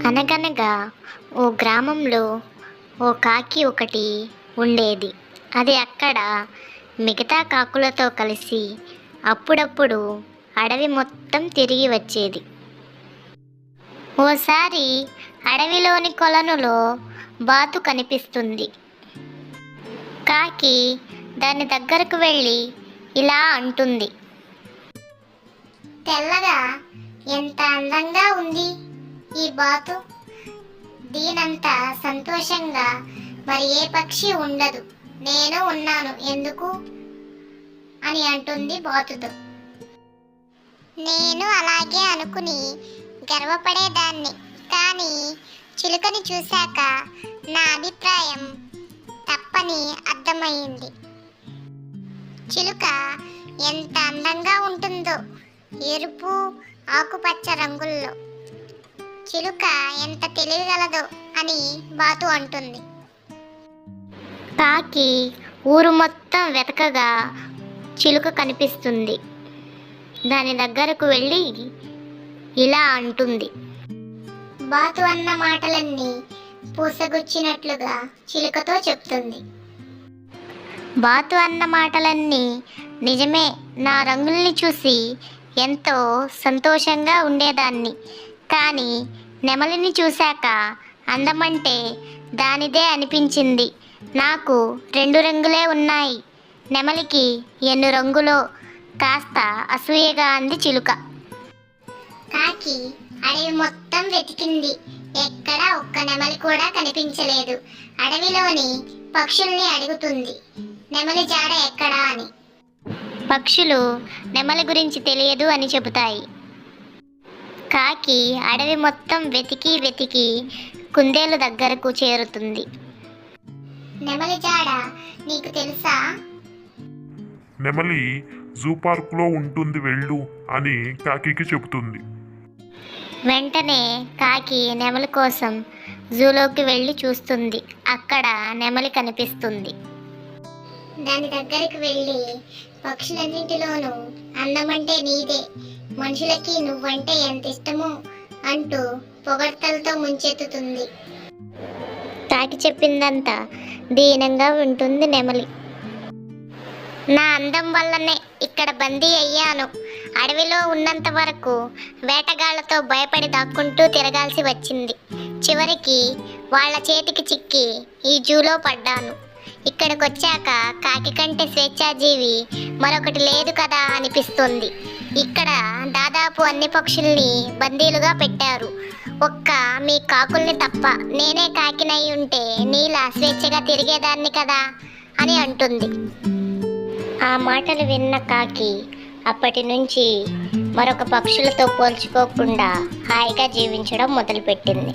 అనగనగా ఓ గ్రామంలో ఓ కాకి ఒకటి ఉండేది. అది అక్కడ మిగతా కాకులతో కలిసి అప్పుడప్పుడు అడవి మొత్తం తిరిగి వచ్చేది. ఓసారి అడవిలోని కొలనులో బాతు కనిపిస్తుంది. కాకి దాని దగ్గరకు వెళ్ళి ఇలా అంటుంది. తెల్లగా ఎంత అందంగా ఉంది ఈ బాతు. దీనంత సంతోషంగా మరి ఏ పక్షి ఉండదు. నేను ఉన్నాను ఎందుకు అని అంటుంది బాతుతో. నేను అలాగే అనుకుని గర్వపడేదాన్ని, కానీ చిలుకని చూశాక నా అభిప్రాయం తప్పని అర్థమైంది. చిలుక ఎంత అందంగా ఉంటుందో, ఎరుపు ఆకుపచ్చ రంగుల్లో. చిలుక ఎంత తెలియగలదో అని బాతు అంటుంది. కాకి ఊరు మొత్తం వెతకగా చిలుక కనిపిస్తుంది. దాని దగ్గరకు వెళ్ళి ఇలా అంటుంది. బాతు అన్న మాటలన్నీ పూసగుచ్చినట్లుగా చిలుకతో చెప్తుంది. బాతు అన్న మాటలన్నీ నిజమే. నా రంగుల్ని చూసి ఎంతో సంతోషంగా ఉండేదాన్ని, కానీ నెమలిని చూశాక అందమంటే దానిదే అనిపించింది. నాకు 2 రంగులే ఉన్నాయి. నెమలికి ఎన్ని రంగులో కాస్త అసూయగా అంది చిలుక. కాకి అడవి మొత్తం వెతికింది. ఎక్కడ ఒక్క నెమలి కూడా కనిపించలేదు. అడవిలోని పక్షుల్ని అడుగుతుంది, నెమలి జాడ ఎక్కడా అని. పక్షులు నెమలి గురించి తెలియదు అని చెబుతాయి. కాకి అడవి మొత్తం వెతికి వెతికి కుందేలు దగ్గరకు చేరుతుంది. నెమలి జాడ నీకు తెలుసా? నెమలి జూ పార్కులో ఉంటుంది వెళ్ళు అని కాకికి చెబుతుంది. వెంటనే కాకి నెమలి కోసం జూలోకి వెళ్ళి చూస్తుంది. అక్కడ నెమలి కనిపిస్తుంది. దాని దగ్గరికి వెళ్ళి పక్షులన్నింటిలోనూ అందమంటే నీదే, మనుషులకి నువ్వంటే ఎంత ఇష్టమో అంటూ పొగడ్తలతో ముంచెత్తుతుంది. కాకి చెప్పిందంతా దీనంగా వింటుంది నెమలి. నా అందం వల్లనే ఇక్కడ బందీ అయ్యాను. అడవిలో ఉన్నంత వరకు వేటగాళ్లతో భయపడి దాక్కుంటూ తిరగాల్సి వచ్చింది. చివరికి వాళ్ళ చేతికి చిక్కి ఈ జూలో పడ్డాను. ఇక్కడికి వచ్చాక కాకి కంటే స్వేచ్ఛాజీవి మరొకటి లేదు కదా అనిపిస్తుంది. ఇక్కడ దాదాపు అన్ని పక్షుల్ని బందీలుగా పెట్టారు. ఒక్క మీ కాకుల్ని తప్ప. నేనే కాకినై ఉంటే నీలా స్వేచ్ఛగా తిరిగేదాన్ని కదా అని అంటుంది. ఆ మాటలు విన్న కాకి అప్పటి నుంచి మరొక పక్షులతో పోల్చుకోకుండా హాయిగా జీవించడం మొదలుపెట్టింది.